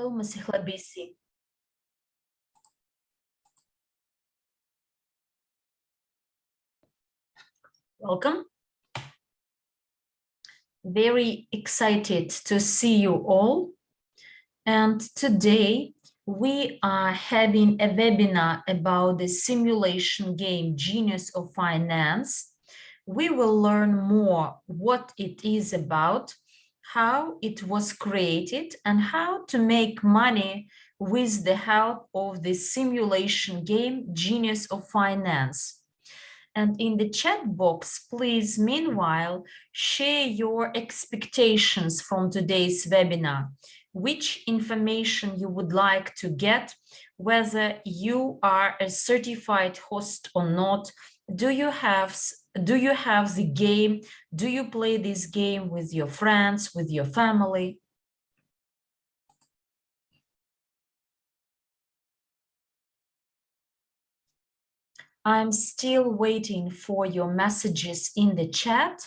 Hello, Mr. Hlabisi. Welcome. Very excited to see you all. And today we are having a webinar about the simulation game Genius of Finance. We will learn more what it is about, how it was created, and how to make money with the help of the simulation game Genius of Finance. And in the chat box, please, meanwhile, share your expectations from today's webinar, which information you would like to get, whether you are a certified host or not. Do you have the game? Do you play this game with your friends, with your family? I'm still waiting for your messages in the chat.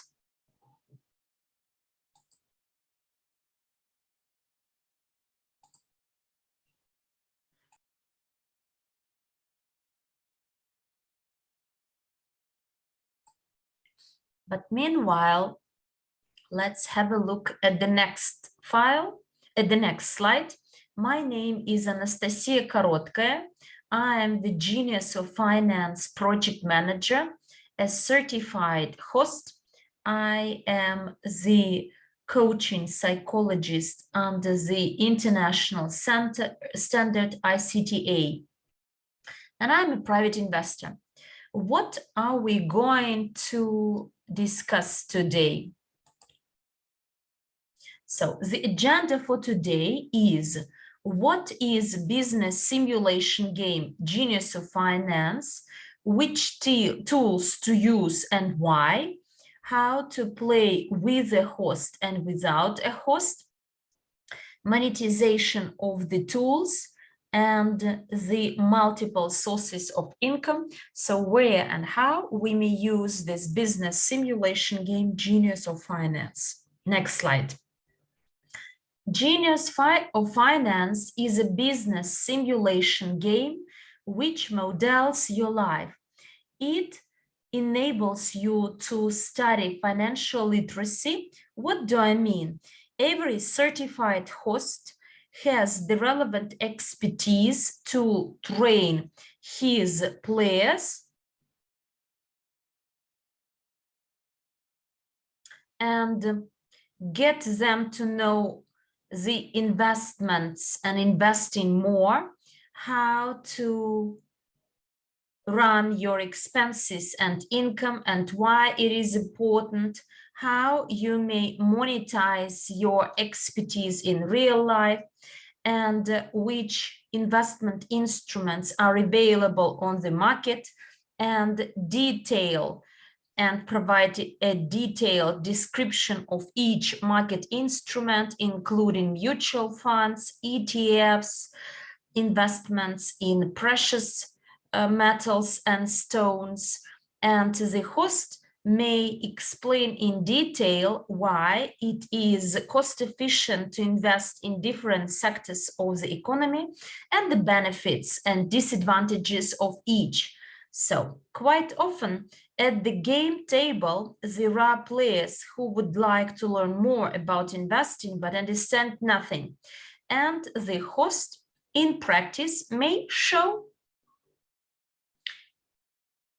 But meanwhile, let's have a look at the next file, at the next slide. My name is Anastasia Korotkaya. I am the Genius of Finance project manager, a certified host. I am the coaching psychologist under the International Standard ICTA. And I'm a private investor. What are we going to discuss today? So the agenda for today is: what is business simulation game Genius of Finance, which tools to use and why, how to play with a host and without a host, monetization of the tools, and the multiple sources of income. So where and how we may use this business simulation game Genius of Finance. Next slide. Genius of Finance is a business simulation game which models your life. It enables you to study financial literacy. What do I mean? Every certified host has the relevant expertise to train his players and get them to know the investments and investing more, how to run your expenses and income and why it is important, how you may monetize your expertise in real life, and which investment instruments are available on the market, and provide a detailed description of each market instrument, including mutual funds, ETFs, investments in precious metals and stones. And the host may explain in detail why it is cost efficient to invest in different sectors of the economy and the benefits and disadvantages of each. So quite often at the game table, there are players who would like to learn more about investing but understand nothing. And the host in practice may show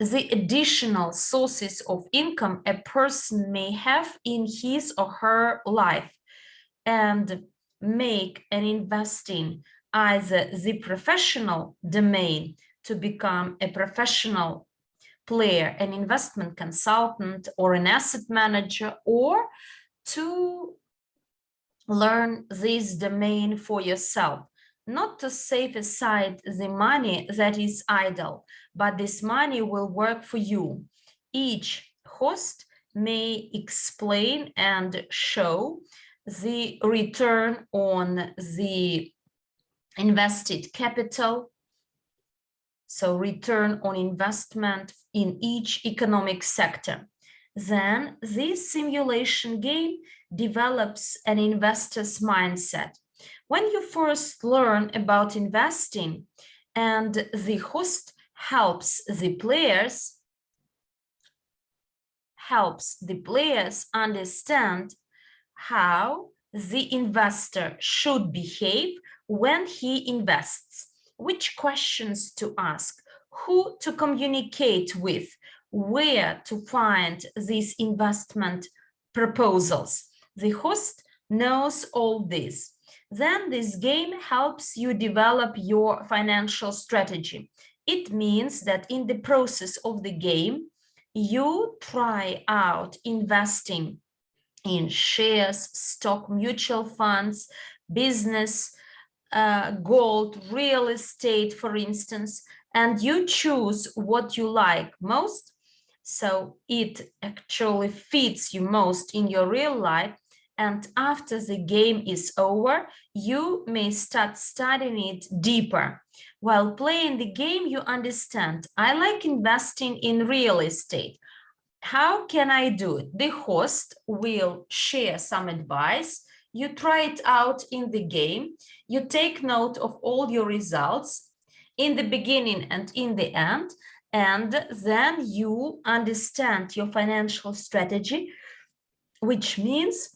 the additional sources of income a person may have in his or her life and make an investing either the professional domain to become a professional player, an investment consultant, or an asset manager, or to learn this domain for yourself. Not to save aside the money that is idle, but this money will work for you. Each host may explain and show the return on the invested capital, so return on investment in each economic sector. Then this simulation game develops an investor's mindset. When you first learn about investing and the host helps the players understand how the investor should behave when he invests, which questions to ask, who to communicate with, where to find these investment proposals. The host knows all this. Then this game helps you develop your financial strategy. It means that in the process of the game, you try out investing in shares, stock, mutual funds, business, gold, real estate, for instance, and you choose what you like most. So it actually fits you most in your real life. And after the game is over, you may start studying it deeper. While playing the game, you understand, I like investing in real estate. How can I do it? The host will share some advice. You try it out in the game. You take note of all your results in the beginning and in the end. And then you understand your financial strategy, which means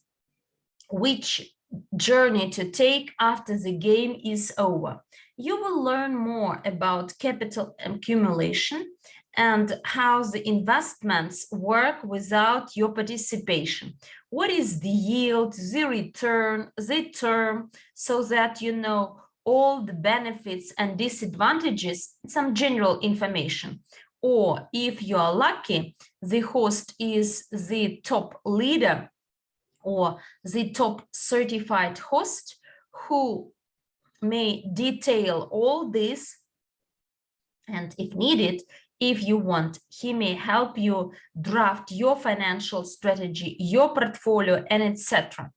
which journey to take after the game is over. You will learn more about capital accumulation and how the investments work without your participation. What is the yield, the return, the term, so that you know all the benefits and disadvantages, some general information. Or if you are lucky, the host is the top leader or the top certified host who may detail all this, and if needed, if you want, he may help you draft your financial strategy, your portfolio, and etc.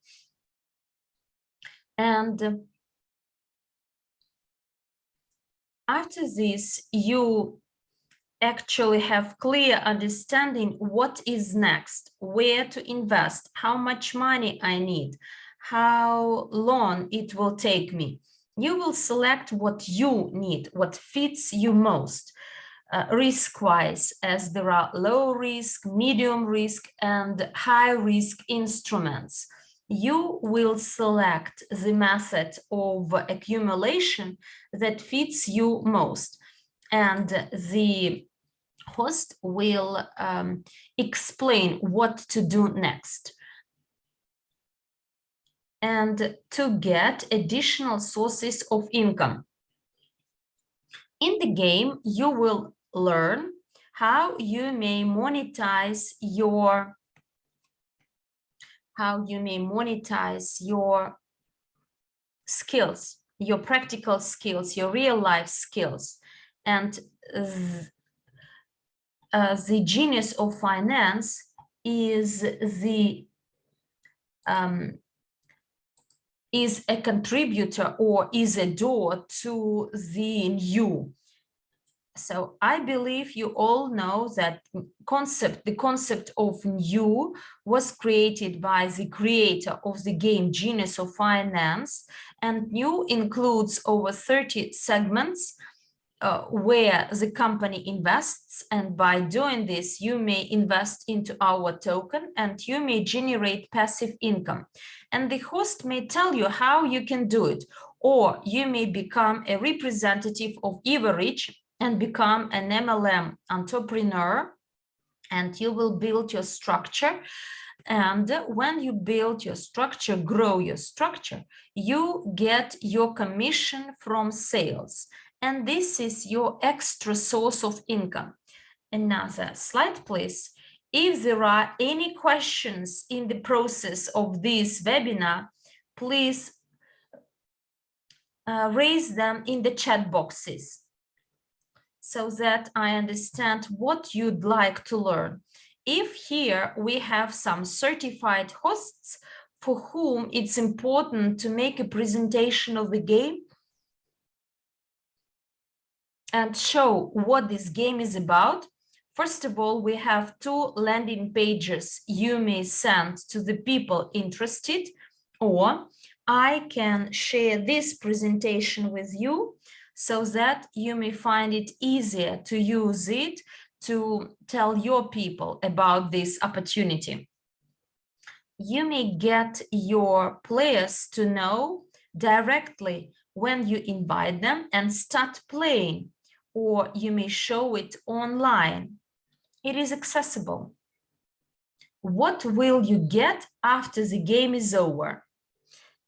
And after this, you actually have clear understanding what is next, where to invest, how much money I need, how long it will take me. You will select what you need, what fits you most, risk-wise, as there are low risk, medium risk, and high risk instruments. You will select the method of accumulation that fits you most. And the host will explain what to do next. And to get additional sources of income. In the game, you will learn how you may monetize your skills, your practical skills, your real life skills. And the genius of finance is a contributor or is a door to the new. So I believe you all know that the concept of NEEW was created by the creator of the game Genius of Finance, and NEEW includes over 30 segments where the company invests, and by doing this, you may invest into our token and you may generate passive income. And the host may tell you how you can do it, or you may become a representative of Evorich and become an MLM entrepreneur, and you will build your structure. And when you build your structure, grow your structure, you get your commission from sales. And this is your extra source of income. Another slide, please. If there are any questions in the process of this webinar, please raise them in the chat boxes so that I understand what you'd like to learn. If here we have some certified hosts for whom it's important to make a presentation of the game and show what this game is about, first of all, we have 2 landing pages you may send to the people interested, or I can share this presentation with you so that you may find it easier to use it to tell your people about this opportunity. You may get your players to know directly when you invite them and start playing, or you may show it online. It is accessible. What will you get after the game is over?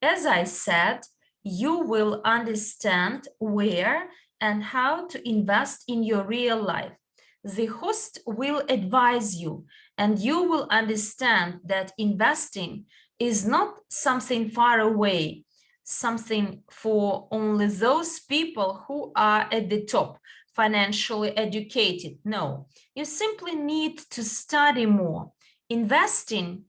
As I said, you will understand where and how to invest in your real life. The host will advise you, and you will understand that investing is not something far away, something for only those people who are at the top, financially educated. No, you simply need to study more. Investing,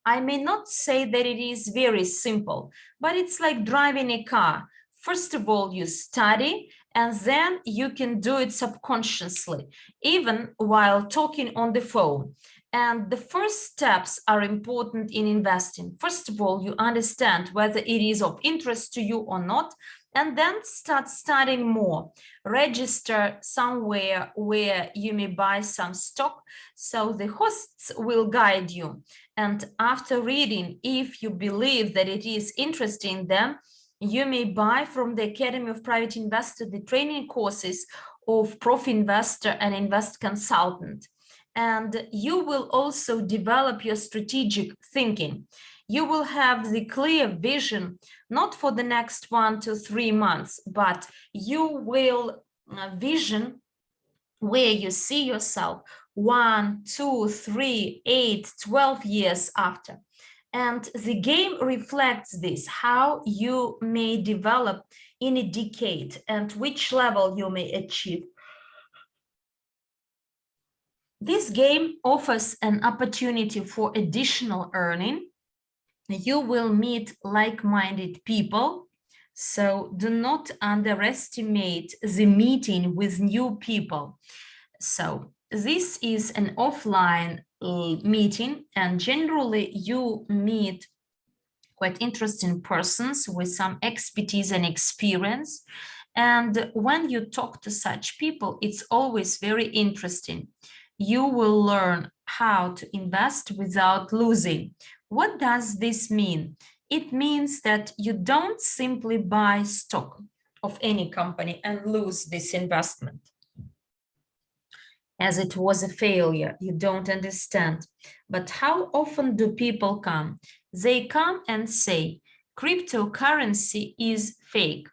I may not say that it is very simple, but it's like driving a car. First of all, you study, and then you can do it subconsciously, even while talking on the phone. And the first steps are important in investing. First of all, you understand whether it is of interest to you or not, and then start studying more. Register somewhere where you may buy some stock, so the hosts will guide you. And after reading, if you believe that it is interesting them, you may buy from the Academy of Private Investor the training courses of Prof Investor and Invest Consultant. And you will also develop your strategic thinking. You will have the clear vision, not for the next 1 to 3 months, but you will vision where you see yourself 1, 2, 3, 8, 12 years after. And the game reflects this, how you may develop in a decade and which level you may achieve. This game offers an opportunity for additional earning. You will meet like-minded people, so do not underestimate the meeting with new people. So this is an offline meeting, and generally you meet quite interesting persons with some expertise and experience. And when you talk to such people, it's always very interesting. You will learn how to invest without losing. What does this mean? It means that you don't simply buy stock of any company and lose this investment. As it was a failure, you don't understand. But how often do people come? They come and say, cryptocurrency is fake.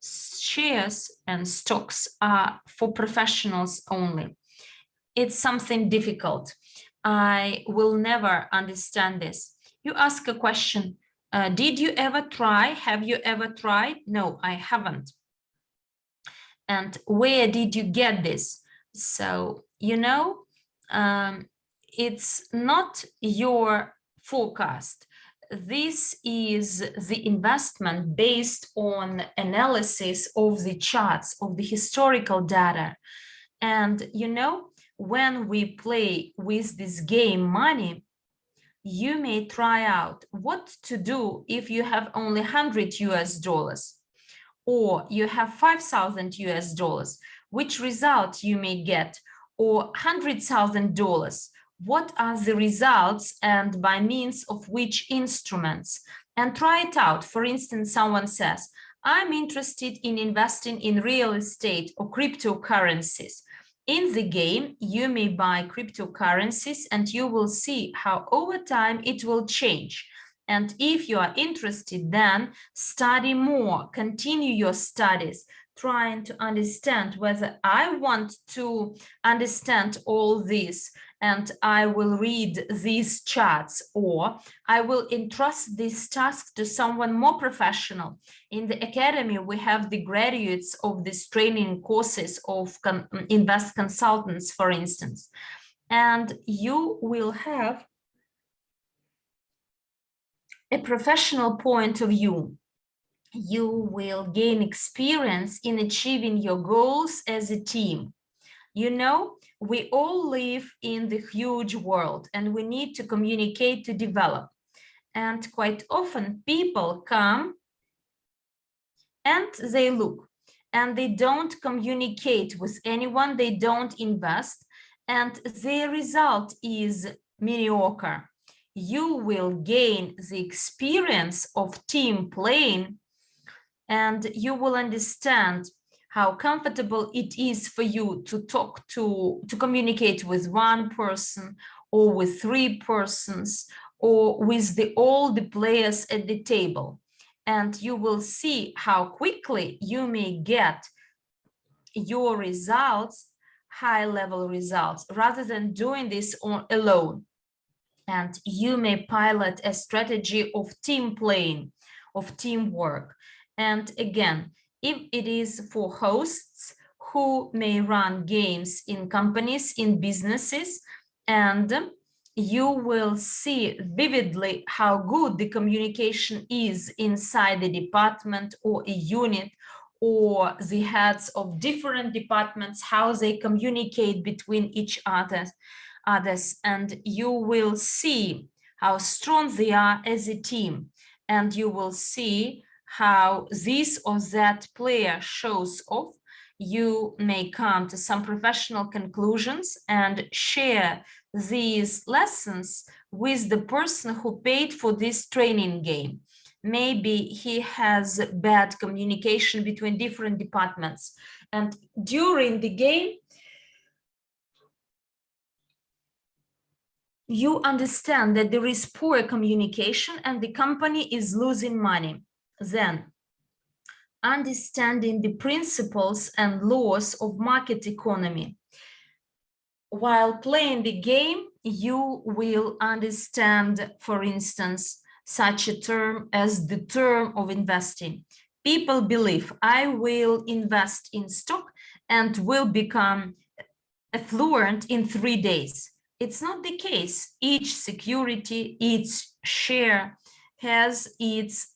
Shares and stocks are for professionals only. It's something difficult. I will never understand this. You ask a question, did you ever try? Have you ever tried? No, I haven't. And where did you get this? So, you know, it's not your forecast. This is the investment based on analysis of the charts, of the historical data. And, you know, when we play with this game money, you may try out what to do if you have only 100 US dollars or you have 5,000 US dollars, which result you may get, or $100,000. What are the results and by means of which instruments? And try it out. For instance, someone says, I'm interested in investing in real estate or cryptocurrencies. In the game, you may buy cryptocurrencies and you will see how over time it will change. And if you are interested, then study more, continue your studies, trying to understand whether I want to understand all this and I will read these charts, or I will entrust this task to someone more professional. In the academy, we have the graduates of these training courses of invest consultants, for instance, and you will have a professional point of view. You will gain experience in achieving your goals as a team. You know, we all live in the huge world and we need to communicate to develop. And quite often people come and they look and they don't communicate with anyone, they don't invest, and their result is mediocre. You will gain the experience of team playing, and you will understand how comfortable it is for you to communicate with one person or with three persons or with all the players at the table. And you will see how quickly you may get your results, high-level results, rather than doing this alone. And you may pilot a strategy of team playing, of teamwork. And again, if it is for hosts who may run games in companies, in businesses, and you will see vividly how good the communication is inside the department or a unit, or the heads of different departments, how they communicate between each others, and you will see how strong they are as a team, and you will see how this or that player shows off. You may come to some professional conclusions and share these lessons with the person who paid for this training game. Maybe he has bad communication between different departments, and during the game you understand that there is poor communication and the company is losing money. Then, understanding the principles and laws of market economy. While playing the game, you will understand, for instance, such a term as the term of investing. People believe I will invest in stock and will become affluent in 3 days. It's not the case. Each security, each share has its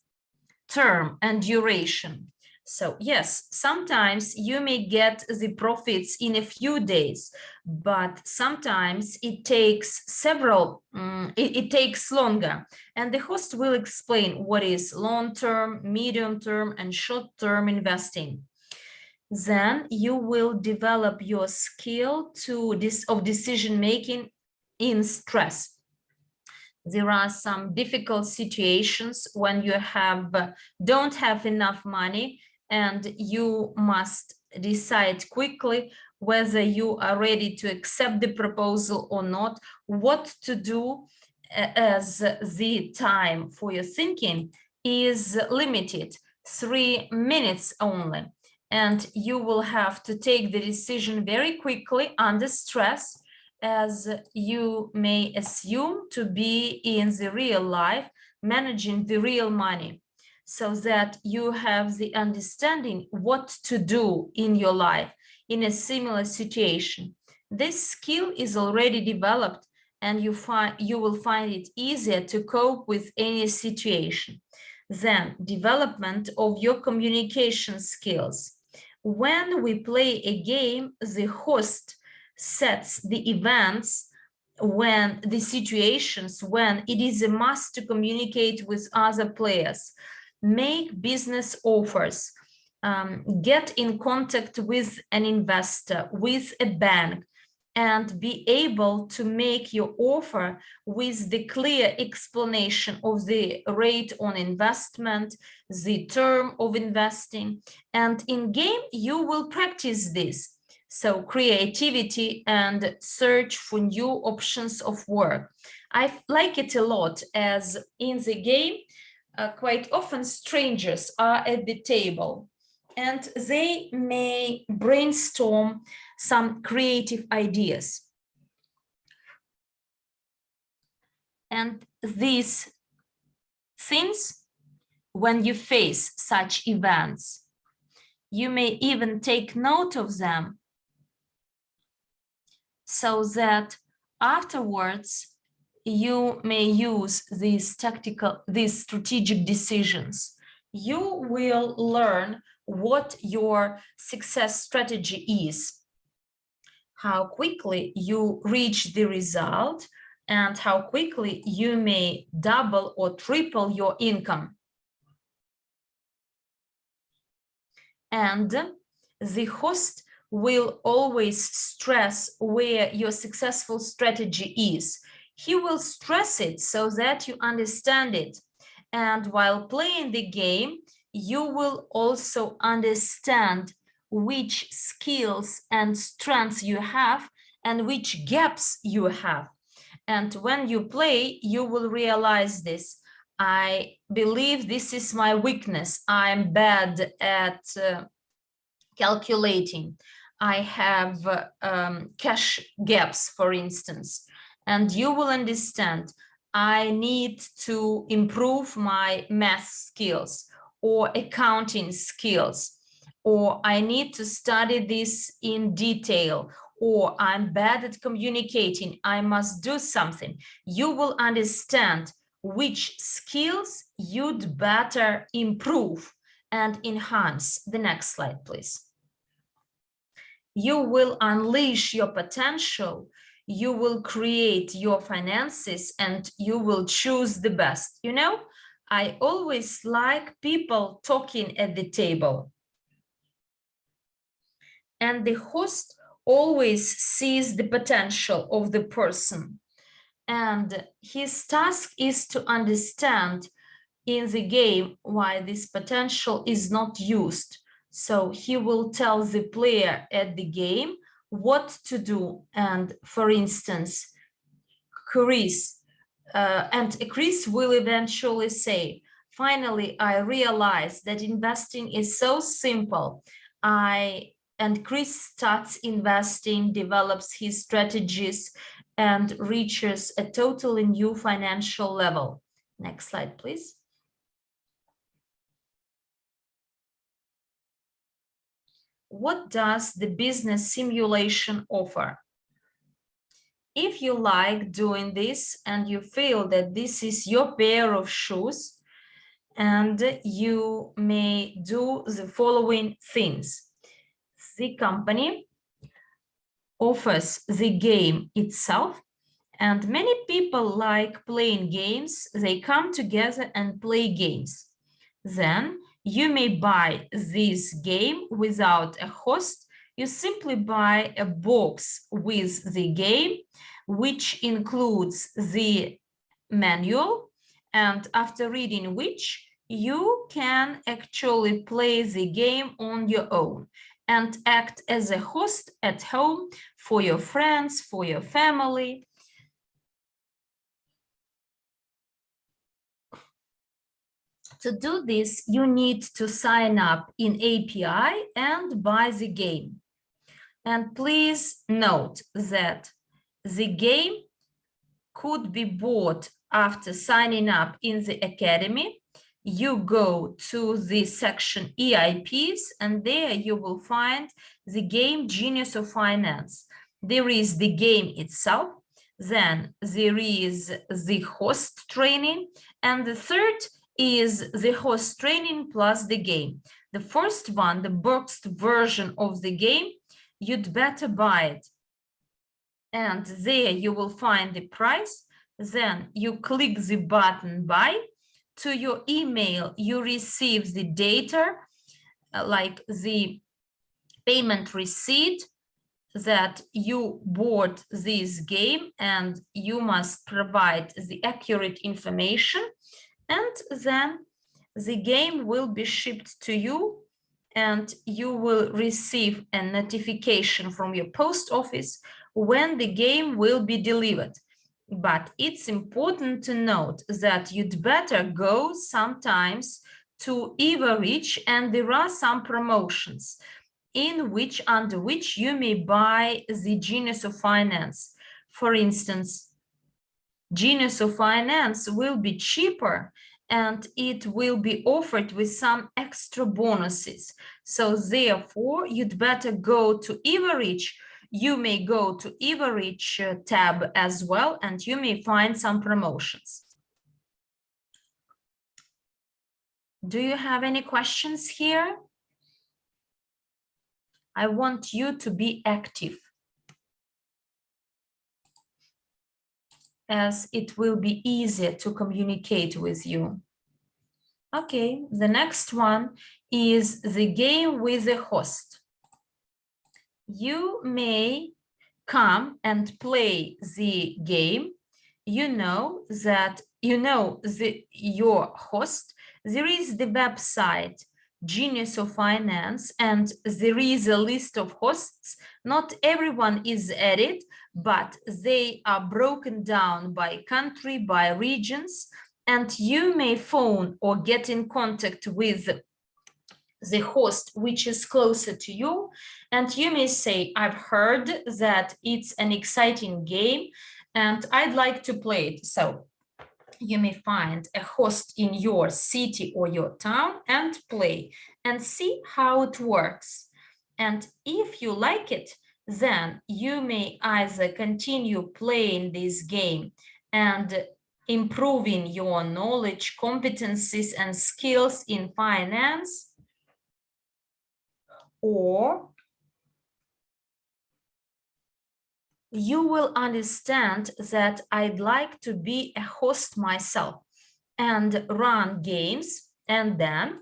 term and duration. So yes, sometimes you may get the profits in a few days, but sometimes it takes it takes longer. And the host will explain what is long-term, medium-term, and short-term investing. Then you will develop your skill of decision-making in stress. There are some difficult situations when you don't have enough money and you must decide quickly whether you are ready to accept the proposal or not, what to do, as the time for your thinking is limited, 3 minutes only. And you will have to take the decision very quickly under stress, as you may assume to be in the real life, managing the real money, so that you have the understanding what to do in your life in a similar situation. This skill is already developed, and you will find it easier to cope with any situation. Then, development of your communication skills. When we play a game, the host sets the events, when the situations when it is a must to communicate with other players, make business offers, get in contact with an investor, with a bank, and be able to make your offer with the clear explanation of the rate on investment, the term of investing. And in game, you will practice this. So creativity and search for new options of work. I like it a lot, as in the game, quite often strangers are at the table and they may brainstorm some creative ideas. And these things, when you face such events, you may even take note of them, so that afterwards you may use these strategic decisions. You will learn what your success strategy is, how quickly you reach the result, and how quickly you may double or triple your income. And the host will always stress where your successful strategy is. He will stress it so that you understand it. And while playing the game, you will also understand which skills and strengths you have and which gaps you have. And when you play, you will realize this. I believe this is my weakness. I'm bad at calculating. I have cash gaps, for instance, and you will understand I need to improve my math skills or accounting skills, or I need to study this in detail, or I'm bad at communicating, I must do something. You will understand which skills you'd better improve and enhance. The next slide, please. You will unleash your potential, you will create your finances, and you will choose the best. You know, I always like people talking at the table. And the host always sees the potential of the person. And his task is to understand in the game why this potential is not used. So he will tell the player at the game what to do. And for instance, Chris will eventually say, finally, I realized that investing is so simple. And Chris starts investing, develops his strategies, and reaches a totally new financial level. Next slide, please. What does the business simulation offer? If you like doing this and you feel that this is your pair of shoes, and you may do the following things. The company offers the game itself, and many people like playing games. They come together and play games. Then you may buy this game without a host. You simply buy a box with the game, which includes the manual, and after reading which, you can actually play the game on your own and act as a host at home for your friends, for your family. To do this, you need to sign up in API and buy the game. And please note that the game could be bought after signing up in the academy. You go to the section EIPs, and there you will find the game Genius of Finance. There is the game itself, then there is the host training, and the third is the host training plus the game. The first one, the boxed version of the game, you'd better buy it. And there you will find the price. Then you click the button buy. To your email, you receive the data, like the payment receipt that you bought this game, and you must provide the accurate information. And then the game will be shipped to you, and you will receive a notification from your post office when the game will be delivered. But it's important to note that you'd better go sometimes to Evorich, and there are some promotions under which you may buy the Genius of Finance. For instance, Genius of Finance will be cheaper, and it will be offered with some extra bonuses. So therefore, you'd better go to Evorich. You may go to Evorich tab as well, and you may find some promotions. Do you have any questions here? I want you to be active. as it will be easier to communicate with you. Okay, the next one is the game with the host. You may come and play the game. You know that your host. There is the website Genius of Finance, and there is a list of hosts. Not everyone is added, but they are broken down by country, by regions, and you may phone or get in contact with the host which is closer to you, and you may say, I've heard that it's an exciting game and I'd like to play it. So you may find a host in your city or your town and play and see how it works. And if you like it, then you may either continue playing this game and improving your knowledge, competencies, and skills in finance, or you will understand that I'd like to be a host myself and run games, and then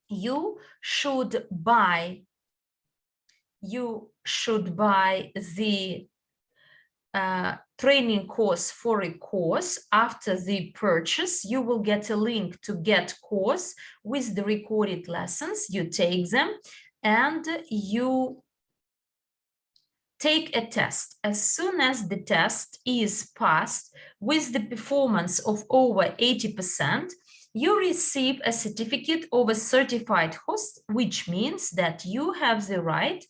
you should buy the training course for a course. After the purchase, you will get a link to get course with the recorded lessons. You take them and you take a test. As soon as the test is passed with the performance of over 80%, you receive a certificate of a certified host, which means that you have the right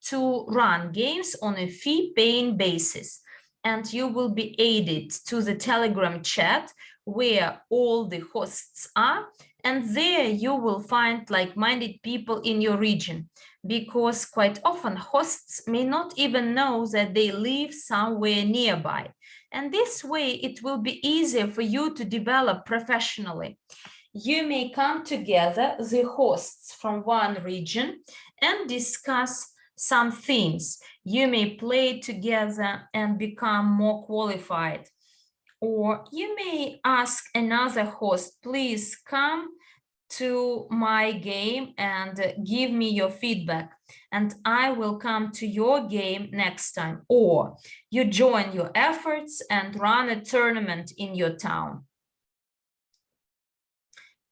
to run games on a fee-paying basis. And you will be added to the Telegram chat where all the hosts are, and there you will find like-minded people in your region, because quite often hosts may not even know that they live somewhere nearby. And this way it will be easier for you to develop professionally. You may come together, the hosts from one region, and discuss some things. You may play together and become more qualified. Or you may ask another host, please come to my game and give me your feedback, and I will come to your game next time. Or you join your efforts and run a tournament in your town.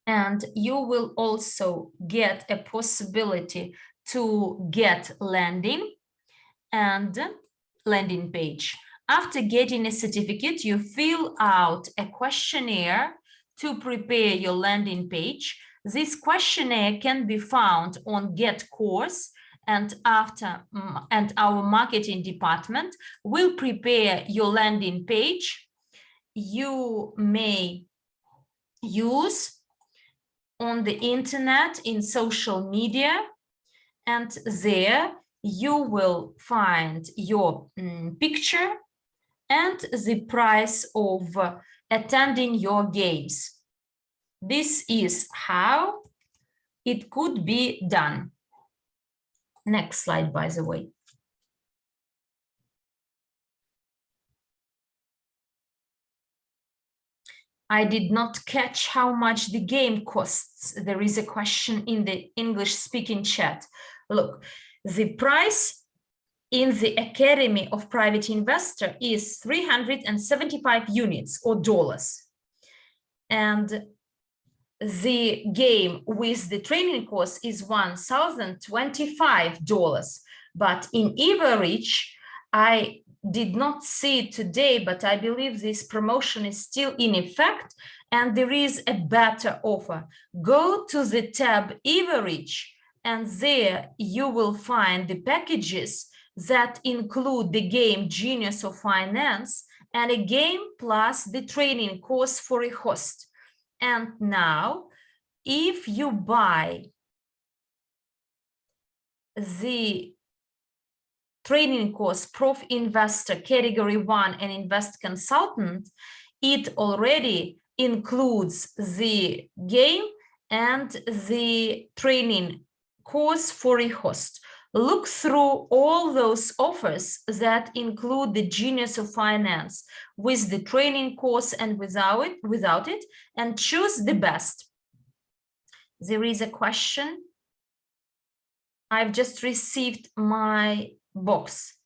And you will also get a possibility to get landing page. After getting a certificate, you fill out a questionnaire to prepare your landing page. This questionnaire can be found on Get Course, and our marketing department will prepare your landing page. You may use on the internet, in social media, and there you will find your picture and the price of attending your games. This is how it could be done. Next slide, by the way. I did not catch how much the game costs. There is a question in the English-speaking chat. Look, the price in the Academy of Private Investor is 375 units or dollars. And the game with the training course is $1,025. But in Evorich, I did not see it today, but I believe this promotion is still in effect and there is a better offer. Go to the tab Evorich, and there you will find the packages that include the game Genius of Finance and a game plus the training course for a host. And now, if you buy the training course Prof Investor Category 1 and Invest Consultant, it already includes the game and the training course for a host. Look through all those offers that include the Genius of Finance with the training course and without it, and choose the best. There is a question. I've just received my box,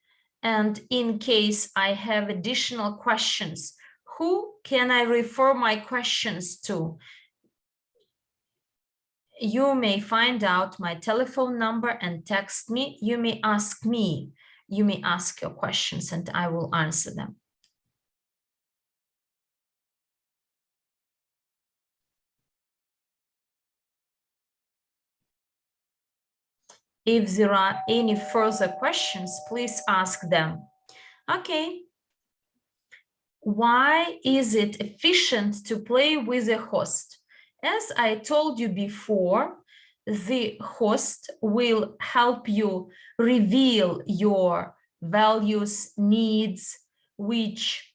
and in case I have additional questions, who can I refer my questions to? You may find out my telephone number and text me. You may ask me. You may ask your questions and I will answer them. If there are any further questions, please ask them. Okay. Why is it efficient to play with a host? As I told you before, the host will help you reveal your values, needs, which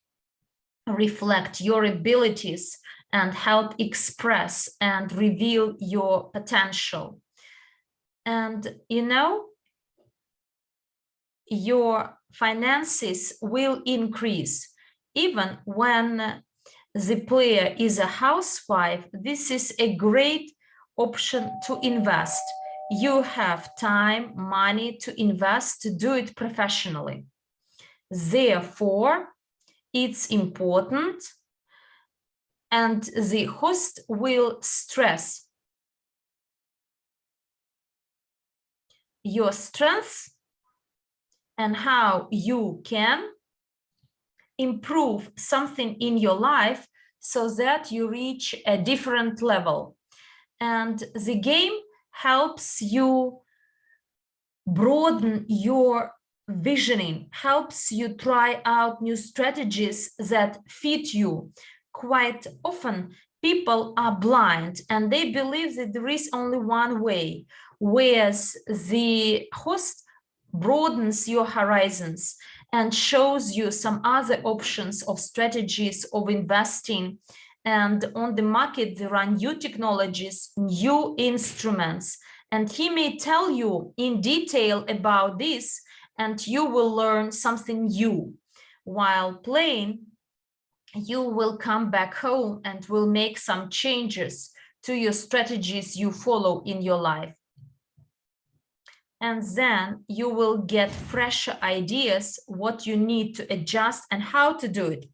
reflect your abilities and help express and reveal your potential. And you know, your finances will increase. Even when the player is a housewife, this is a great option to invest. You have time, money to invest, to do it professionally. Therefore, it's important, and the host will stress your strengths and how you can improve something in your life so that you reach a different level. And the game helps you broaden your visioning, helps you try out new strategies that fit you. Quite often, people are blind and they believe that there is only one way, whereas the host broadens your horizons and shows you some other options of strategies of investing. And on the market, there are new technologies, new instruments, and he may tell you in detail about this, and you will learn something new. While playing, you will come back home and will make some changes to your strategies you follow in your life. And then you will get fresher ideas, what you need to adjust and how to do it.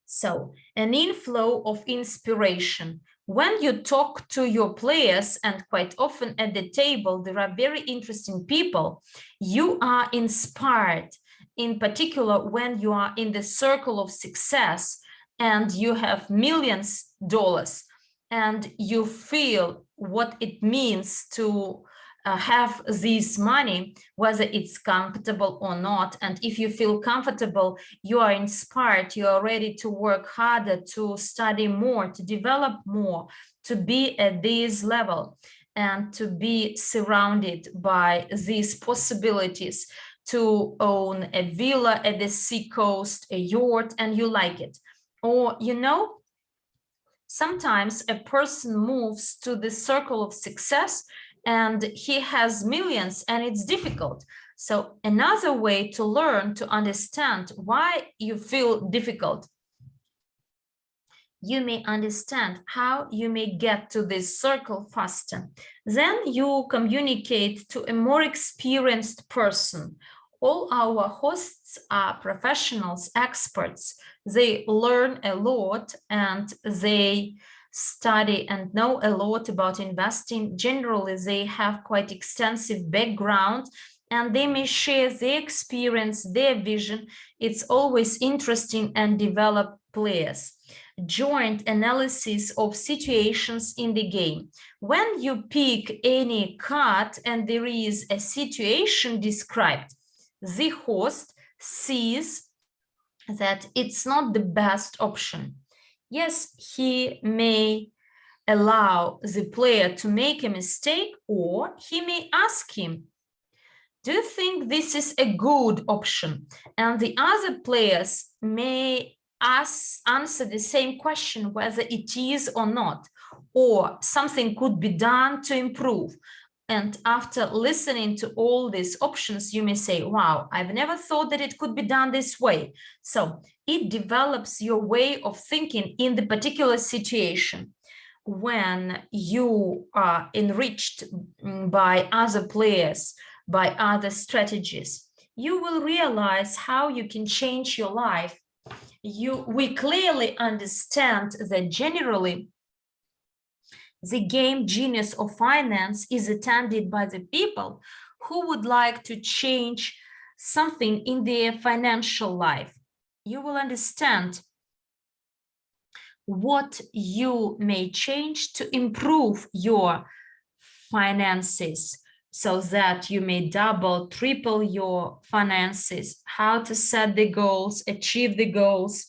So, an inflow of inspiration. When you talk to your players, and quite often at the table, there are very interesting people, you are inspired, in particular when you are in the circle of success and you have millions of dollars and you feel what it means to have this money, whether it's comfortable or not. And if you feel comfortable, you are inspired, you are ready to work harder, to study more, to develop more, to be at this level and to be surrounded by these possibilities to own a villa at the sea coast, a yacht, and you like it. Or, you know, sometimes a person moves to the circle of success and he has millions and it's difficult. So another way to learn to understand why you feel difficult, you may understand how you may get to this circle faster. Then you communicate to a more experienced person. All our hosts are professionals, experts. They learn a lot and they study and know a lot about investing. Generally, they have quite extensive background and they may share their experience, their vision. It's always interesting and develop players. Joint analysis of situations in the game. When you pick any card and there is a situation described, the host sees that it's not the best option. Yes, he may allow the player to make a mistake, or he may ask him, do you think this is a good option? And the other players may answer the same question, whether it is or not, or something could be done to improve. And after listening to all these options, you may say, wow, I've never thought that it could be done this way. So it develops your way of thinking in the particular situation. When you are enriched by other players, by other strategies, you will realize how you can change your life. We clearly understand that generally the game Genius of Finance is attended by the people who would like to change something in their financial life. You will understand what you may change to improve your finances so that you may double, triple your finances, how to set the goals, achieve the goals.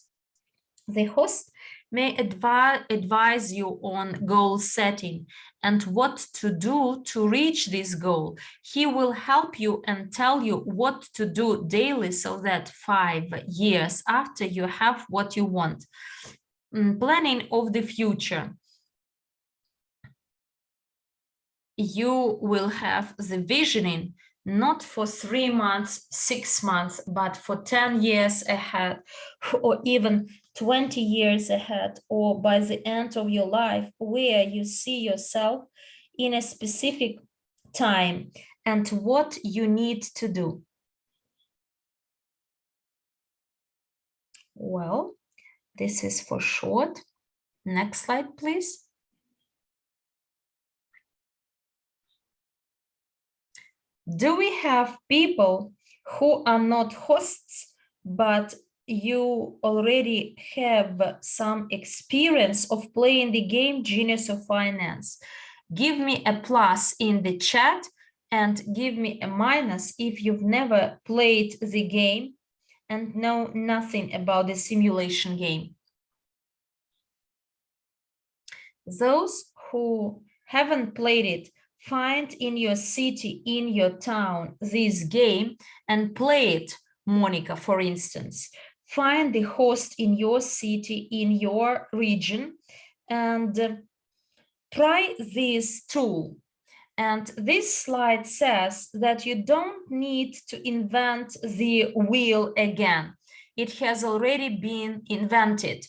The host may advise you on goal setting and what to do to reach this goal. He will help you and tell you what to do daily so that 5 years after you have what you want. Planning of the future. You will have the visioning not for 3 months, 6 months, but for 10 years ahead, or even 20 years ahead, or by the end of your life, where you see yourself in a specific time and what you need to do. Well, this is for short. Next slide, please. Do we have people who are not hosts, but you already have some experience of playing the game Genius of Finance? Give me a plus in the chat and give me a minus if you've never played the game and know nothing about the simulation game. Those who haven't played it, find in your city, in your town, this game and play it. Monica, for instance, find the host in your city, in your region, and try this tool. And this slide says that you don't need to invent the wheel again. It has already been invented.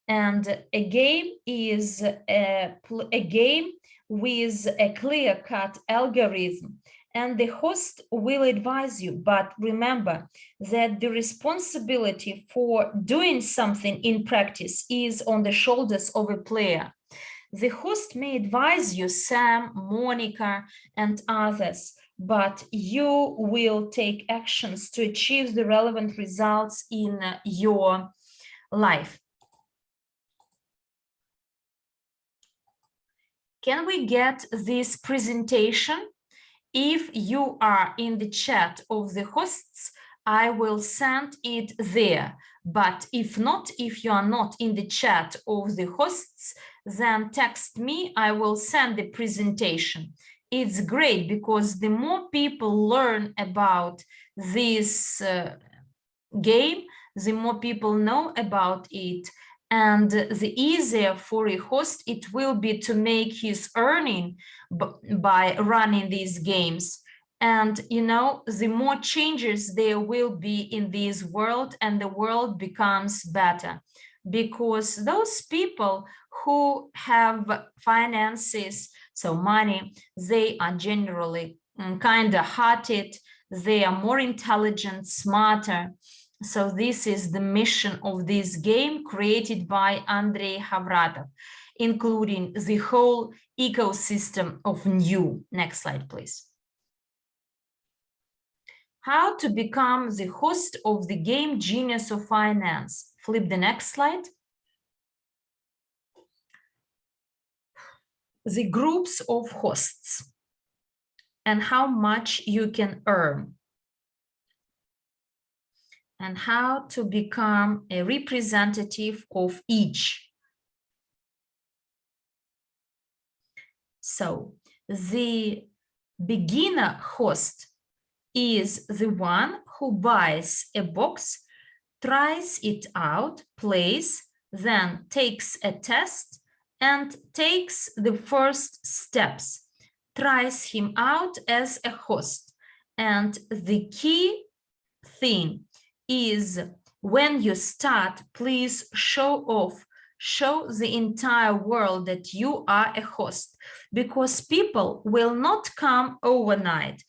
And a game is a game with a clear-cut algorithm, and the host will advise you. But remember that the responsibility for doing something in practice is on the shoulders of a player. The host may advise you, Sam, Monica, and others, but you will take actions to achieve the relevant results in your life. Can we get this presentation? If you are in the chat of the hosts, I will send it there. But if not, if you are not in the chat of the hosts, then text me, I will send the presentation. It's great because the more people learn about this game, the more people know about it, and the easier for a host it will be to make his earning by running these games. And you know, the more changes there will be in this world, and the world becomes better, because those people who have finances, so money, they are generally kind-hearted, they are more intelligent, smarter. So this is the mission of this game created by Andrey Havratov, including the whole ecosystem of NEEW. Next slide, please. How to become the host of the game Genius of Finance. Flip the next slide. The groups of hosts and how much you can earn, and how to become a representative of each. So the beginner host is the one who buys a box, tries it out, plays, then takes a test and takes the first steps tries him out as a host. And the key thing is when you start, please show off, show the entire world that you are a host, because people will not come overnight,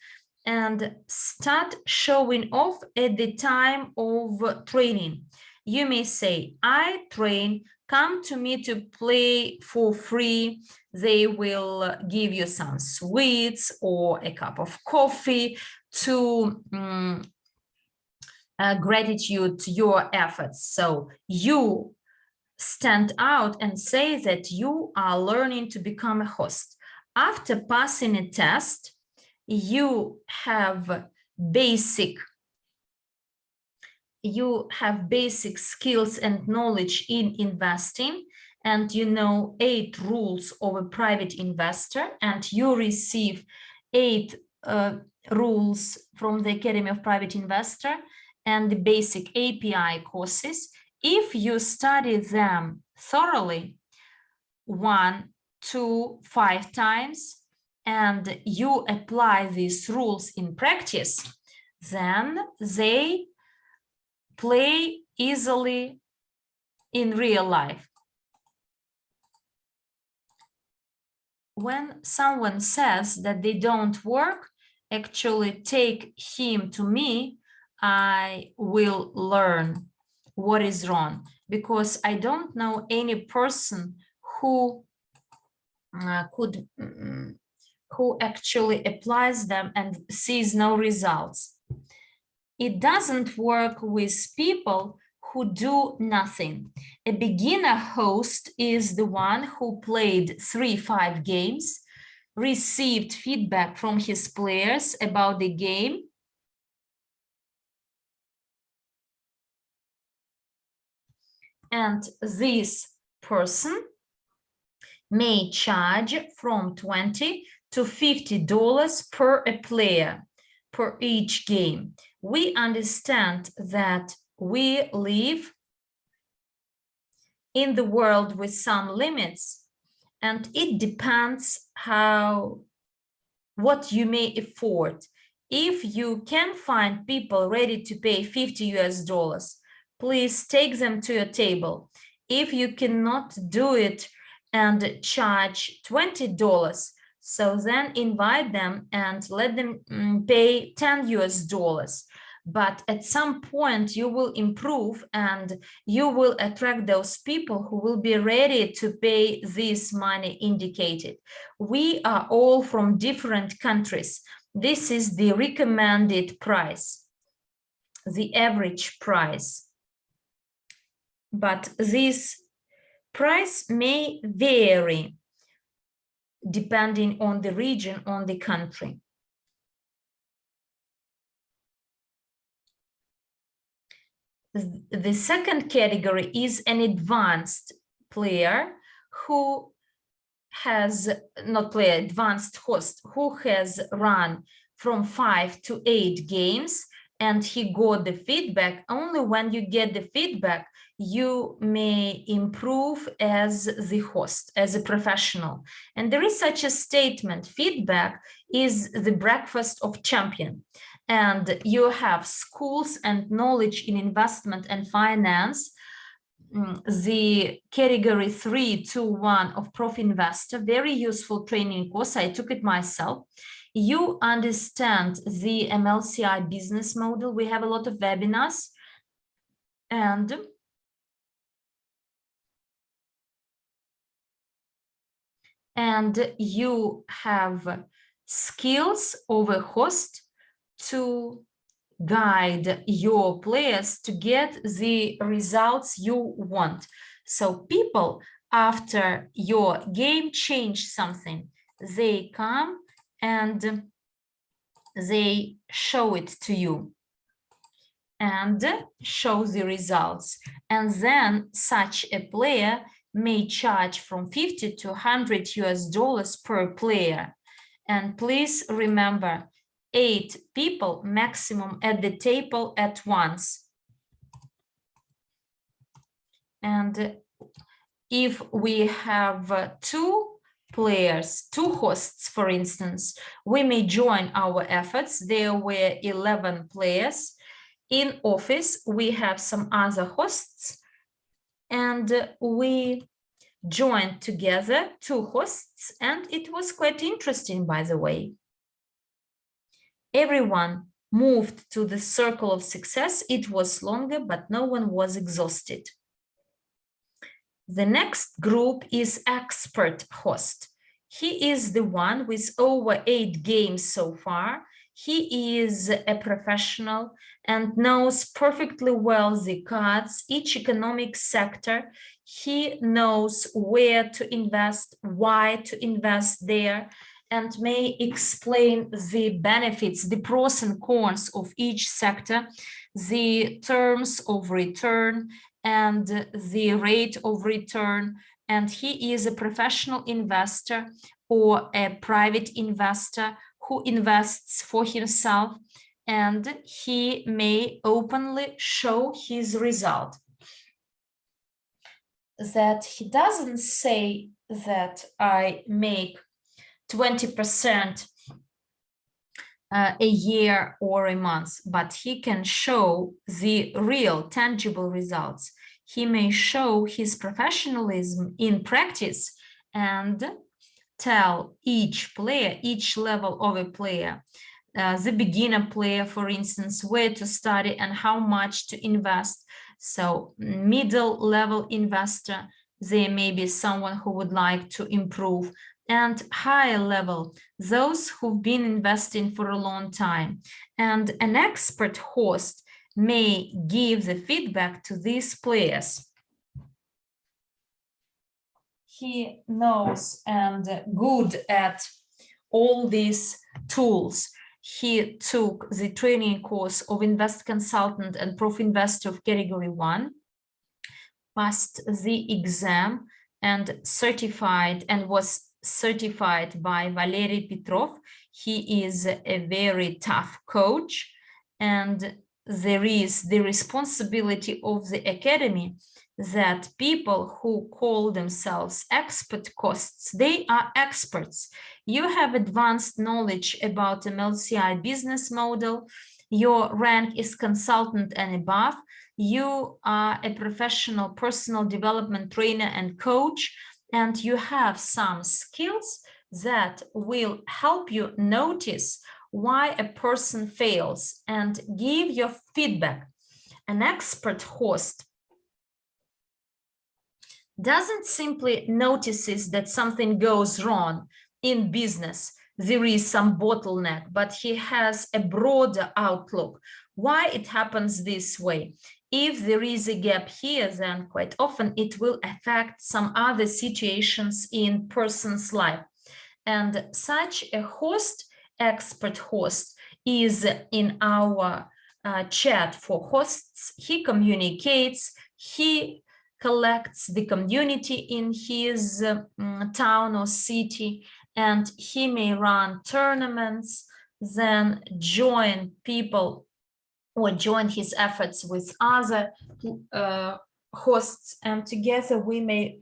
and start showing off at the time of training. You may say, I train, come to me to play for free. They will give you some sweets or a cup of coffee to gratitude to your efforts. So you stand out and say that you are learning to become a host. After passing a test, you have basic skills and knowledge in investing, and you know 8 rules of a private investor, and you receive 8 rules from the Academy of Private Investor and the basic API courses. If you study them thoroughly 1, 2, 5 times, and you apply these rules in practice, then they play easily in real life. When someone says that they don't work, actually take him to me. I will learn what is wrong, because I don't know any person who actually applies them and sees no results. It doesn't work with people who do nothing. A beginner host is the one who played 3-5 games, received feedback from his players about the game, and this person may charge from $20 to $50 per a player per each game. We understand that we live in the world with some limits, and it depends what you may afford. If you can find people ready to pay $50, please take them to your table. If you cannot do it and charge $20, so then invite them and let them pay $10. But at some point you will improve and you will attract those people who will be ready to pay this money indicated. We are all from different countries. This is the recommended price, the average price. But this price may vary depending on the region, on the country. The second category is an advanced player who has, advanced host, who has run from 5 to 8 games, and he got the feedback. Only when you get the feedback, you may improve as the host, as a professional. And there is such a statement: feedback is the breakfast of champion. And you have schools and knowledge in investment and finance, the category 321 of Prof Investor, very useful training course. I took it myself. You understand the MLCI business model. We have a lot of webinars, and you have skills of a host to guide your players to get the results you want. So people, after your game, change something. They come and they show it to you and show the results. And then such a player may charge from $50 to $100 per player. And please remember, 8 people maximum at the table at once. And if we have 2 players, 2 hosts, for instance, we may join our efforts. There were 11 players. In office, we have some other hosts, and we joined together 2 hosts, and it was quite interesting, by the way. Everyone moved to the circle of success. It was longer, but no one was exhausted. The next group is expert host. He is the one with over 8 games so far. He is a professional and knows perfectly well the cards, each economic sector. He knows where to invest, why to invest there, and may explain the benefits, the pros and cons of each sector, the terms of return, and the rate of return. And he is a professional investor or a private investor who invests for himself, and he may openly show his result. That he doesn't say that I make 20% a year or a month, but he can show the real tangible results. He may show his professionalism in practice and tell each player, each level of a player, the beginner player, for instance, where to study and how much to invest. So middle level investor, there may be someone who would like to improve, and higher level, those who've been investing for a long time. And an expert host may give the feedback to these players. He knows and good at all these tools. He took the training course of Invest Consultant and Prof Investor of Category 1, passed the exam and certified, and was certified by Valery Petrov. He is a very tough coach, and there is the responsibility of the academy that people who call themselves expert hosts, they are experts. You have advanced knowledge about MLCI business model. Your rank is consultant and above. You are a professional personal development trainer and coach, and you have some skills that will help you notice why a person fails and give your feedback. An expert host doesn't simply notices that something goes wrong in business, there is some bottleneck, but he has a broader outlook. Why it happens this way? If there is a gap here, then quite often it will affect some other situations in person's life. And such a host, expert host, is in our chat for hosts. He communicates, he collects the community in his town or city, and he may run tournaments, then join people or join his efforts with other hosts, and together we may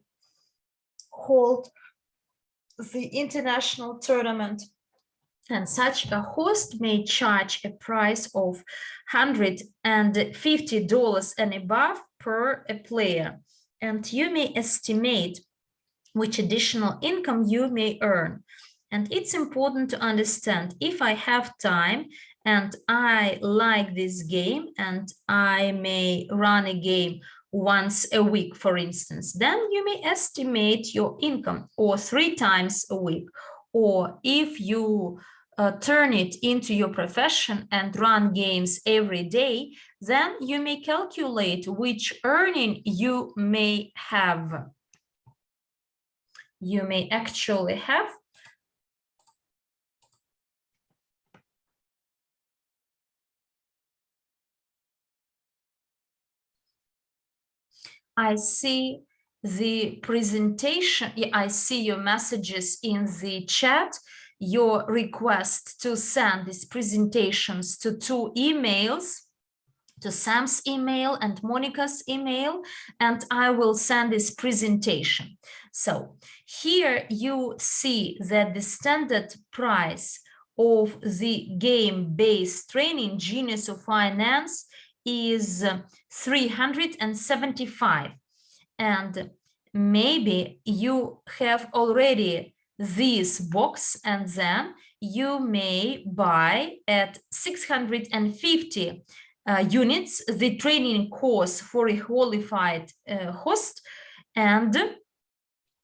hold the international tournament. And such a host may charge a price of $150 and above per a player. And you may estimate which additional income you may earn. And it's important to understand, if I have time and I like this game and I may run a game once a week, for instance, then you may estimate your income, or 3 times a week. Or if you turn it into your profession and run games every day, then you may calculate which earning you may have. You may actually have I see the presentation. I see your messages in the chat, your request to send these presentations to 2 emails, to Sam's email and Monica's email, and I will send this presentation. So here you see that the standard price of the game-based training Genius of Finance is 375, and maybe you have already this box, and then you may buy at 650 units the training course for a qualified host, and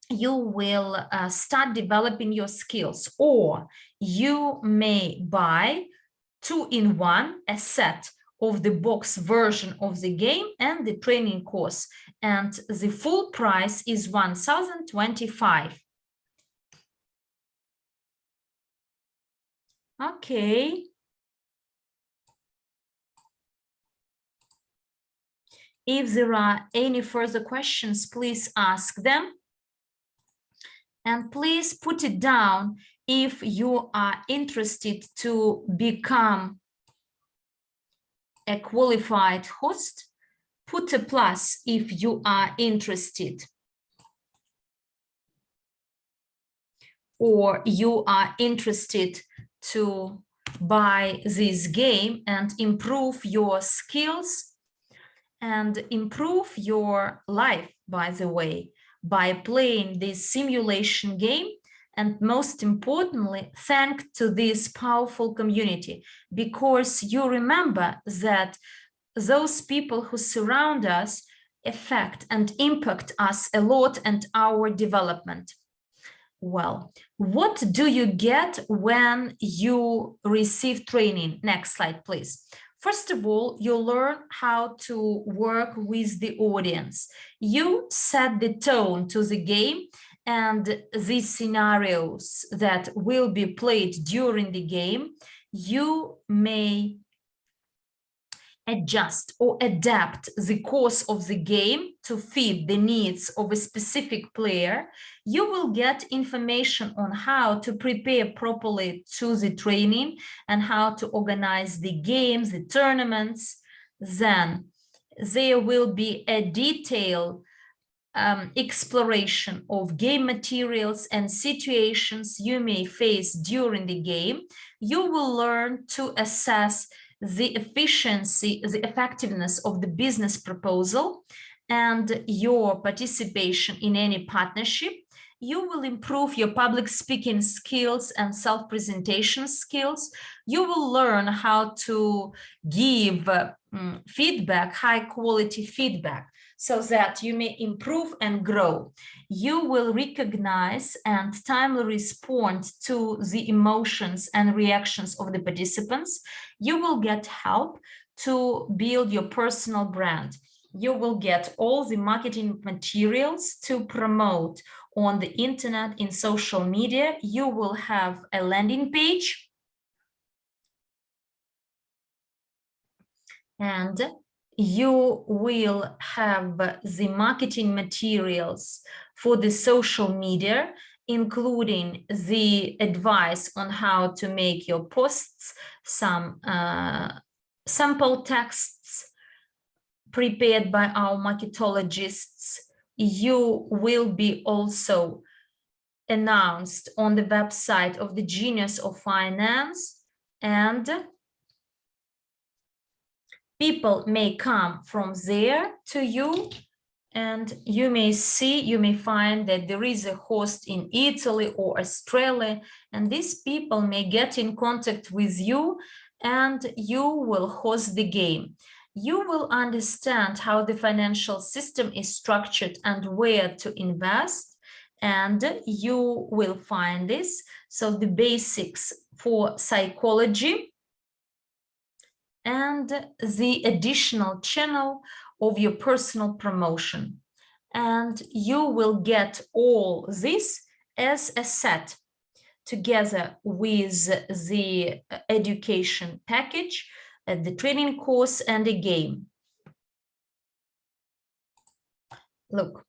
you will start developing your skills. Or you may buy 2-in-1, a set of the box version of the game and the training course, and the full price is 1,025. Okay. If there are any further questions, please ask them. And please put it down if you are interested to become a qualified host. Put a plus if you are interested, or you are interested to buy this game and improve your skills and improve your life, by the way, by playing this simulation game. And most importantly, thank to this powerful community, because you remember that those people who surround us affect and impact us a lot and our development. Well, what do you get when you receive training? Next slide, please. First of all, you learn how to work with the audience. You set the tone to the game and the scenarios that will be played during the game. You may adjust or adapt the course of the game to fit the needs of a specific player. You will get information on how to prepare properly to the training and how to organize the games, the tournaments. Then there will be a detailed exploration of game materials and situations you may face during the game. You will learn to assess the efficiency, the effectiveness of the business proposal and your participation in any partnership. You will improve your public speaking skills and self-presentation skills. You will learn how to give feedback, high quality feedback, so that you may improve and grow. You will recognize and timely respond to the emotions and reactions of the participants. You will get help to build your personal brand. You will get all the marketing materials to promote on the internet, in social media. You will have a landing page, and you will have the marketing materials for the social media, including the advice on how to make your posts, some sample texts prepared by our marketologists. You will be also announced on the website of the Genius of Finance, and people may come from there to you, and you may see, you may find that there is a host in Italy or Australia, and these people may get in contact with you and you will host the game. You will understand how the financial system is structured and where to invest, and you will find this. So the basics for psychology and the additional channel of your personal promotion. And you will get all this as a set together with the education package, the training course, and a game. Look,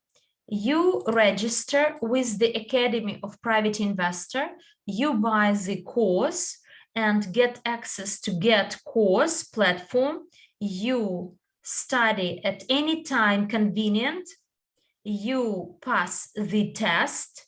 you register with the Academy of Private Investor, you buy the course and get access to Get Course platform. You study at any time convenient, you pass the test,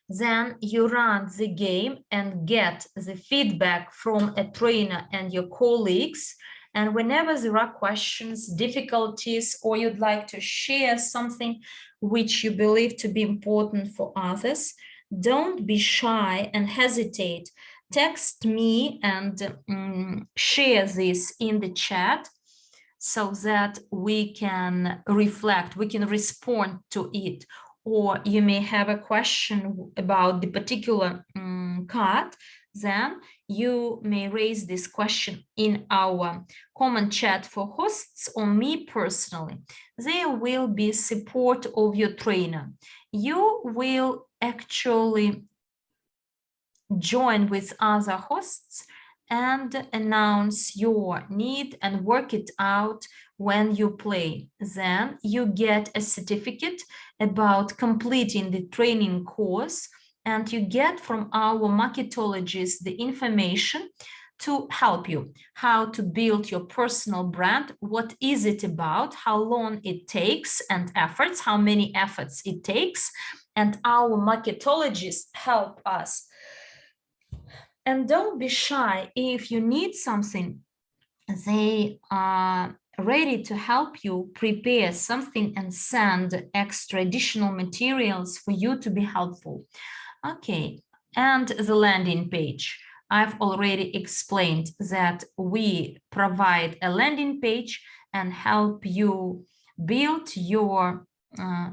then you run the game and get the feedback from a trainer and your colleagues. And whenever there are questions, difficulties, or you'd like to share something which you believe to be important for others, don't be shy and hesitate. Text me and share this in the chat so that we can reflect, we can respond to it. Or you may have a question about the particular card, then you may raise this question in our comment chat for hosts or me personally. There will be support of your trainer. You will actually join with other hosts and announce your need and work it out when you play. Then you get a certificate about completing the training course, and you get from our marketologist the information to help you how to build your personal brand, what is it about, how long it takes and efforts, how many efforts it takes, and our marketologists help us. And don't be shy. If you need something, they are ready to help you prepare something and send extra additional materials for you to be helpful. Okay, and the landing page. I've already explained that we provide a landing page and help you build your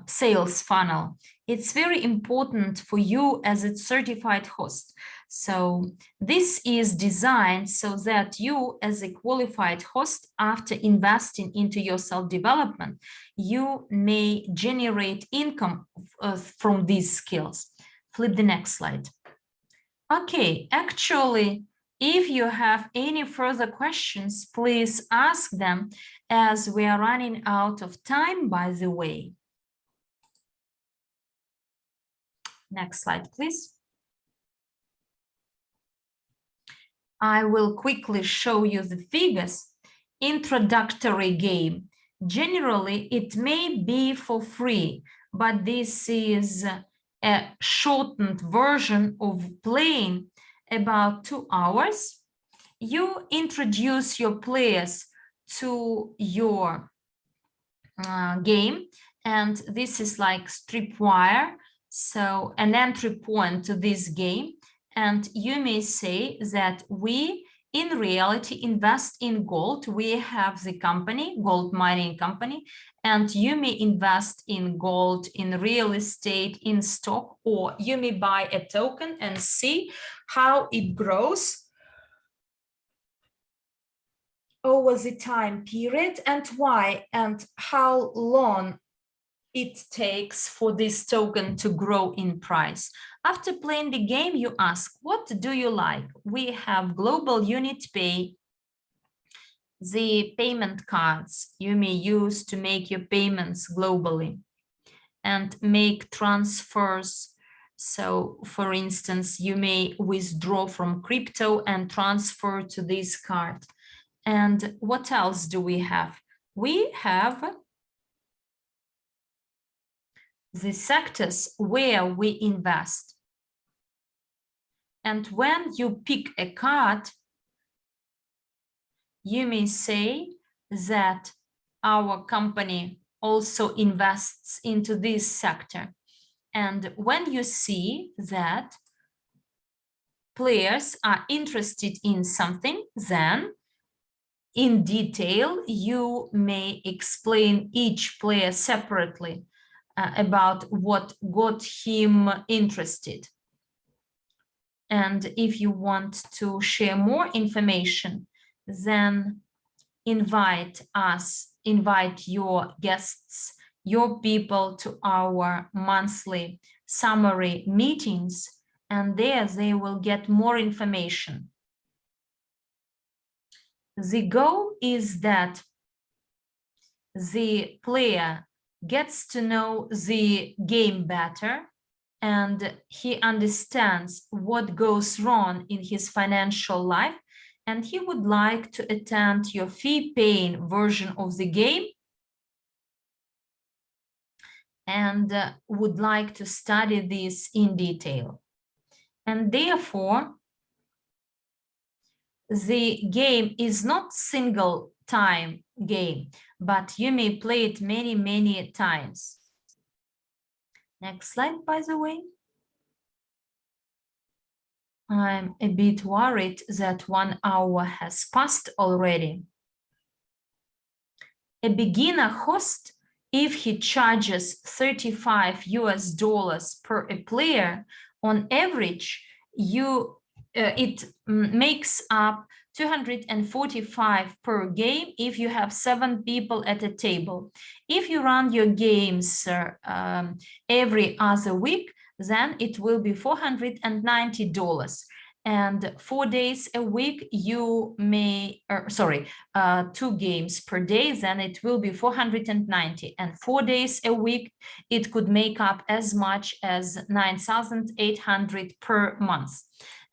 sales funnel. It's very important for you as a certified host. So this is designed so that you, as a qualified host, after investing into your self-development, you may generate income from these skills. Flip the next slide. Okay, actually, if you have any further questions, please ask them, as we are running out of time, by the way. Next slide, please. I will quickly show you the figures. Introductory game. Generally, it may be for free, but this is a shortened version of playing about 2 hours. You introduce your players to your game, and this is like stripwire, so an entry point to this game. And you may say that we in reality invest in gold. We have the company, gold mining company, and you may invest in gold, in real estate, in stock, or you may buy a token and see how it grows over the time period and why and how long it takes for this token to grow in price. After playing the game, you ask, what do you like? We have global unit pay, the payment cards you may use to make your payments globally and make transfers. So for instance, you may withdraw from crypto and transfer to this card. And what else do we have? We have the sectors where we invest. And when you pick a card, you may say that our company also invests into this sector. And when you see that players are interested in something, then in detail, you may explain each player separately about what got him interested. And if you want to share more information, then invite us, invite your guests, your people to our monthly summary meetings, and there they will get more information. The goal is that the player gets to know the game better and he understands what goes wrong in his financial life, and he would like to attend your fee-paying version of the game and would like to study this in detail. And therefore, the game is not single time game, but you may play it many, many times. Next slide, by the way. I'm a bit worried that 1 hour has passed already. A beginner host, if he charges $35 per a player, on average, it makes up 245 per game if you have 7 people at a table. If you run your games every other week, then it will be $490. And 4 days a week, you may, 2 games per day, then it will be 490. And 4 days a week, it could make up as much as 9,800 per month.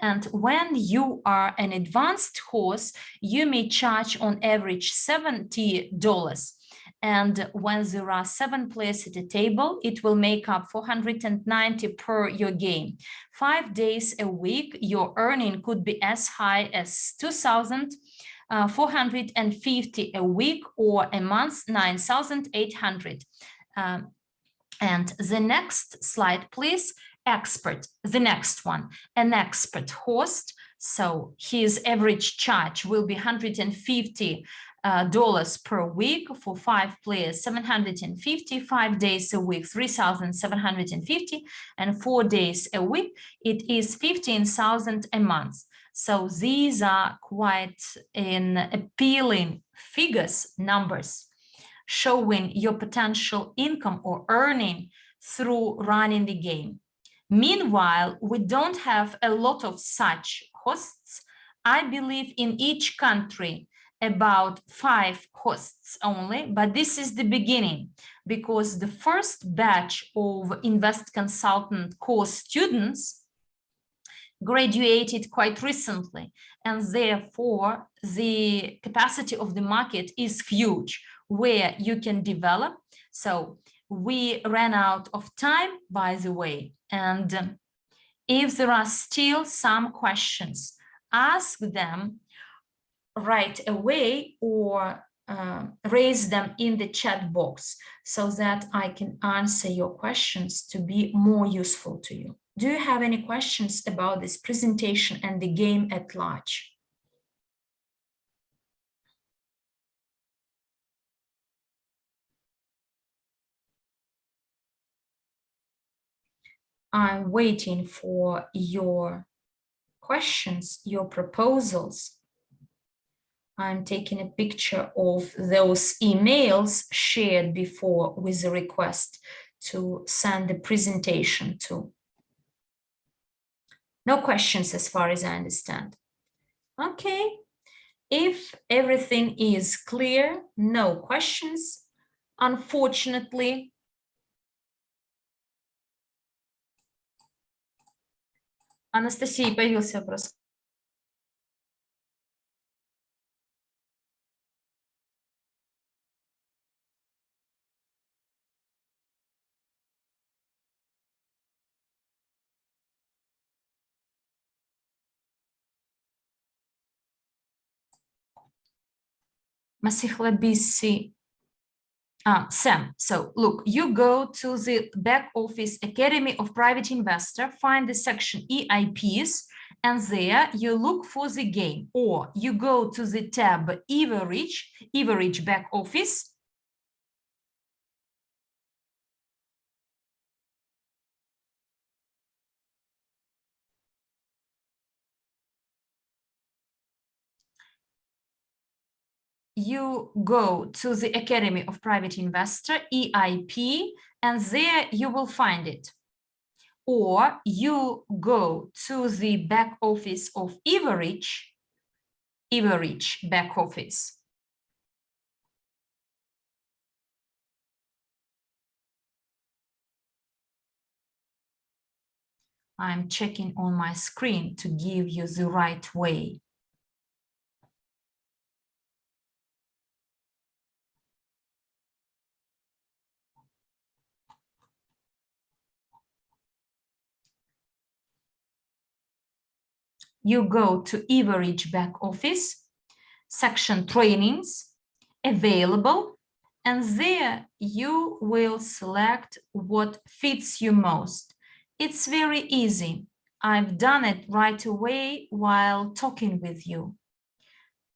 And when you are an advanced host, you may charge on average $70. And when there are 7 players at a table, it will make up 490 per your game. 5 days a week, your earning could be as high as 2,450 a week, or a month 9,800. And the next slide, please. Expert, the next one, an expert host. So his average charge will be $150 per week for 5 players, 750, 5 days a week, 3,750, and 4 days a week, it is 15,000 a month. So these are quite appealing figures, numbers, showing your potential income or earning through running the game. Meanwhile, we don't have a lot of such hosts. I believe in each country about 5 hosts only, but this is the beginning, because the first batch of Invest Consultant course students graduated quite recently, and therefore the capacity of the market is huge where you can develop. So we ran out of time, by the way, and if there are still some questions, ask them right away or raise them in the chat box so that I can answer your questions to be more useful to you. Do you have any questions about this presentation and the game at large? I'm waiting for your questions, your proposals. I'm taking a picture of those emails shared before with the request to send the presentation to. No questions as far as I understand. Okay, if everything is clear, no questions, unfortunately. Анастасия, появился вопрос. Masihla Sam, so look, you go to the back office Academy of Private Investor, find the section EIPs, and there you look for the game, or you go to the tab Evorich back office. You go to the Academy of Private Investor, EIP, and there you will find it. Or you go to the back office of Evorich back office. I'm checking on my screen to give you the right way. you go to Evorich back office, section trainings, available, and there you will select what fits you most. It's very easy. I've done it right away while talking with you.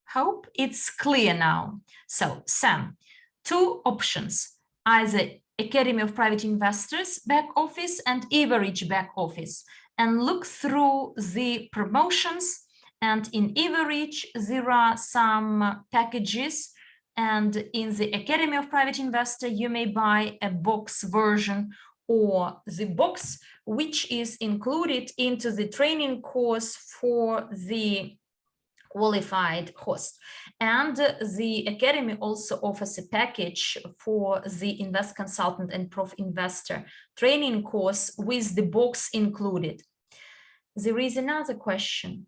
Hope it's clear now. So, Sam, two options, either Academy of Private Investors back office and Evorich back office, and look through the promotions. And in Evorich, there are some packages, and in the Academy of Private Investor, you may buy a box version or the box which is included into the training course for the qualified host. And the Academy also offers a package for the Invest Consultant and Prof Investor training course with the box included. There is another question.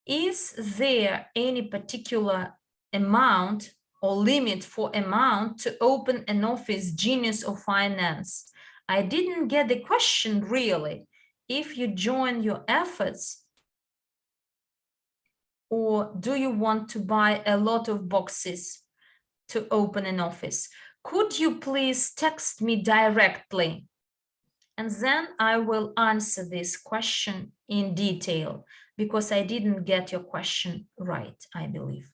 Is there any particular amount or limit for amount to open an office, Genius or Finance? I didn't get the question really. If you join your efforts, or do you want to buy a lot of boxes to open an office? Could you please text me directly? And then I will answer this question in detail because I didn't get your question right, I believe.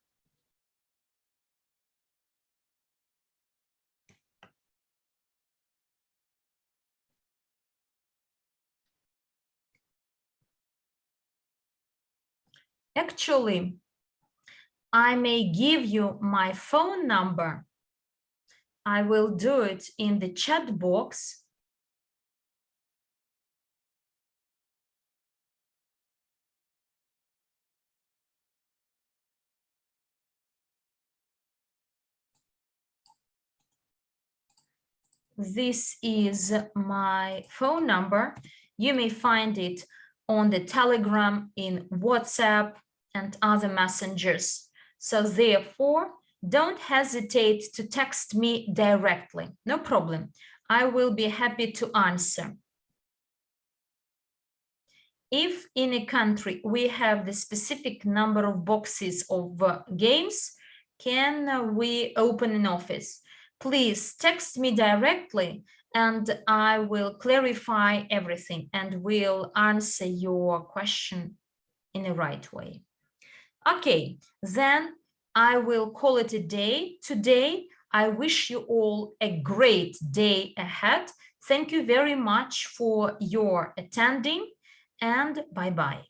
Actually, I may give you my phone number. I will do it in the chat box. This is my phone number. You may find it on the Telegram, in WhatsApp, and other messengers. So therefore, don't hesitate to text me directly. No problem. I will be happy to answer. If in a country we have the specific number of boxes of games, can we open an office? Please text me directly and I will clarify everything and will answer your question in the right way. Okay, then I will call it a day today. I wish you all a great day ahead. Thank you very much for your attending and bye-bye.